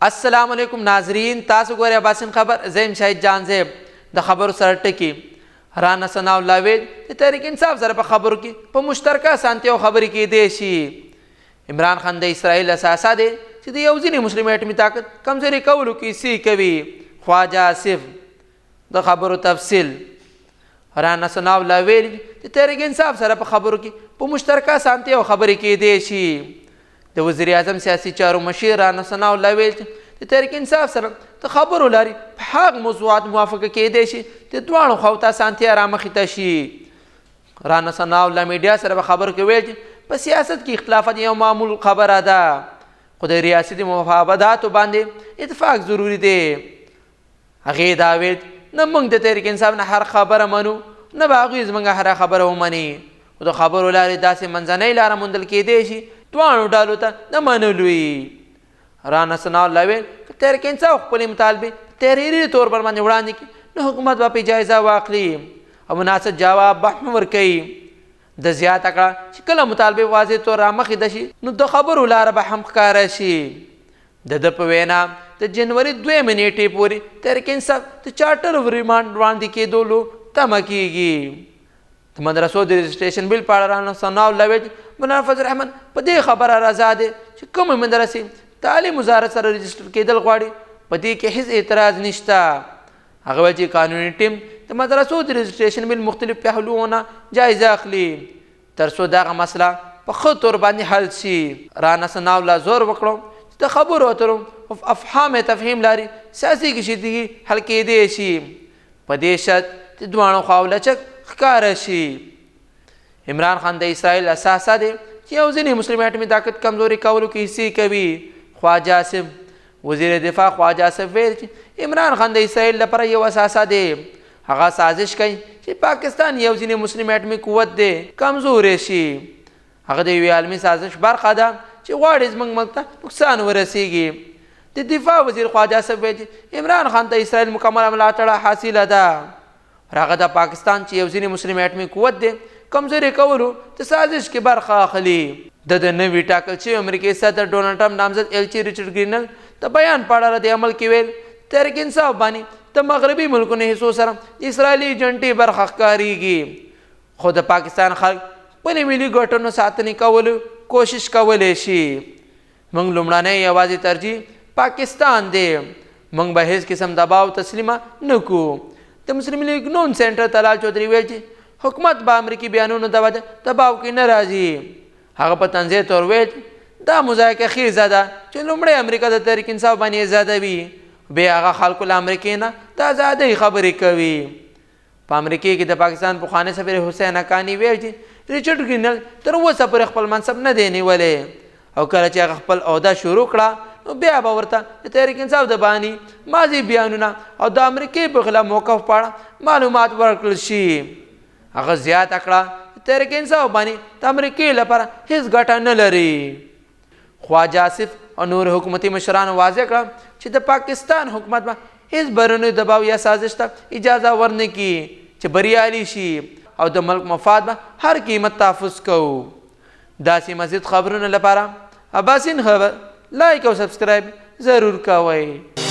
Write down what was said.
السلام علیکم ناظرین، تاسو ګورئ اباسین خبر. زیم شاهد جان زیب د خبرو سره ټکی رانا ثناء الله ویل د تحریک انصاف سره په خبرو کې په مشترکه سانتیو خبرې کېدی شي. عمران خان د اسرائیل اساسه دی چې د یو ځینې مسلم اټمي طاقت کمزوري کولو کې سی کوي. خواجه آصف د خبرو تفصیل رانا ثناء الله ویل د تحریک انصاف سره په خبرو کې په مشترکه سانتیو خبرې کېدی شي. د وزیر اعظم سیاسي چارو مشیر رانا ثناء الله ویل د تحریک انصاف سره د خبرو لارې په هغه موضوعات موافقه کېدی شي د دواړو خواو ته اسانتیا رامخې ته شي. رانا ثناء الله میډیا سره په خبرو کې ویل چې په سیاست کې اختلافات یو معمول خبره ده، خو د ریاستي مفاهماتو باندې اتفاق ضروري دی. هغې دا ویل نه موږ د تحریک انصاف نه هر خبره منو، نه به هغوی زموږ هره خبره ومني، خو د خبرو لارې داسې منځنۍ لاره موندل کېدی شي دواړو ډالو ته نه منلو یې. رانا ثناء الله ویل که تحریک انصاف خپلې مطالبې تحریري طور پر باندې وړاندې کړي نو حکومت به پرې جایزه واخلي او مناسب جواب به ورکوي. د زیاته کړه چې کله مطالبې واضح طور رامخې ده شي نو د خبرو لاره به هم ښکاره شي. د ده په وینا د جنوري 2 نیټې پورې تحریک انصاف د چارټر ریمانډ وړاندې کېدلو تمه کېږي. د مدرسو د رجسټریشن بل په اړه رانا ثناء الله ویل مولانا فضل الرحمن په دې خبره رضا دی چې کومې مدرسې تعلیم وزارت سره رجسټر کېدل غواړي په دې کې هیڅ اعتراض نشته. هغه ویل چې قانوني ټیم د مدرسو د رجسټریشن بل مختلف پهلوونه جایزه اخلي تر څو دغه مسله په ښه طور باندې حل شي. رانا ثناء الله زور وکړو چې د خبرو اترو افهام تفهیم لارې سیاسي کشیدګي حل کېدی شي، په دې شرط چې دواړو خواو لچک ښکاره شي. عمران خان د اسرائیل اساسه دی چې یو ځینې مسلم اټمي طاقت کمزوري کولو کې حصې کوي. خواجه آصف وزیر دفاع خواجه آصف ویل چې عمران خان د اسرائیل لپاره یو اساسه دی، هغه سازش کوي چې پاکستان یو ځینې مسلم اټمي قوت دی کمزوری شي. هغه د یوې عالمي سازش برخه ده چې غواړي زموږ ملک ته نقصان ورسیږي. د دفاع وزیر خواجه آصف ویل چې عمران خان ته اسرائیل مکمله ملاتړ حاصله ده. هغه د پاکستان چې یو ځینې مسلم اټمي قوت دی کمزوري کولو د سازش کې برخه اخلي. د نوي ټاکل شوي امریکایي صدر ډونالډ ټرمپ نامزد ایلچي ریچارډ ګرینل د بیان په اړه رد عمل کې ویل تحریک انصاف باندې د مغربي ملکونو حصو سره اسرائیلي ایجنټي برخه ښکارېږي، خو د پاکستان خلک خپلې ملي ګټو ساتنې کولو کوشش کولی شي. موږ لومړنی یوازې ترجیح پاکستان دی، موږ به هیڅ قسم دباو تسلیمه نه کوو. د مسلم لیگ نون سینټر طلال چودھری ویل چې حکومت به امریکي بیانونو د وجه دباو کې نه راځي. هغه په تنزیه طور ویل دا مذایقه خیزه ده چې لومړی امریکا د تحریک انصاف باندې ازادوي، بیا هغه خلکو له امریکې نه د ازادۍ خبرې کوي. په امریکې کې د پاکستان پخوانی سفیر حسین حقانی ویل چې ریچارډ ګرینل تر اوسه پورې خپل منصب نه دی نیولی او کله چې هغه خپل عہده شروع کړه نو بیا به ورته د تحریک انصاف د باني ماضي بیانونه او د امریکې په خلاف موقف په اړه معلومات ورکړل شي. هغه زیاته کړه د تحریک انصاف باندې د امریکې لپاره هیڅ ګټه نه لري. خواجه آصف او نور حکومتي مشرانو واضح کړه چې د پاکستان حکومت به هیڅ بیرونی دباو یا سازش ته اجازه ورنه کړي چې بریالي شي او د ملک مفاد به هر قیمت تحفظ کوو. داسې مزید خبرونو لپاره اباسین خبر لایک او سبسکرایب ضرور کوئ.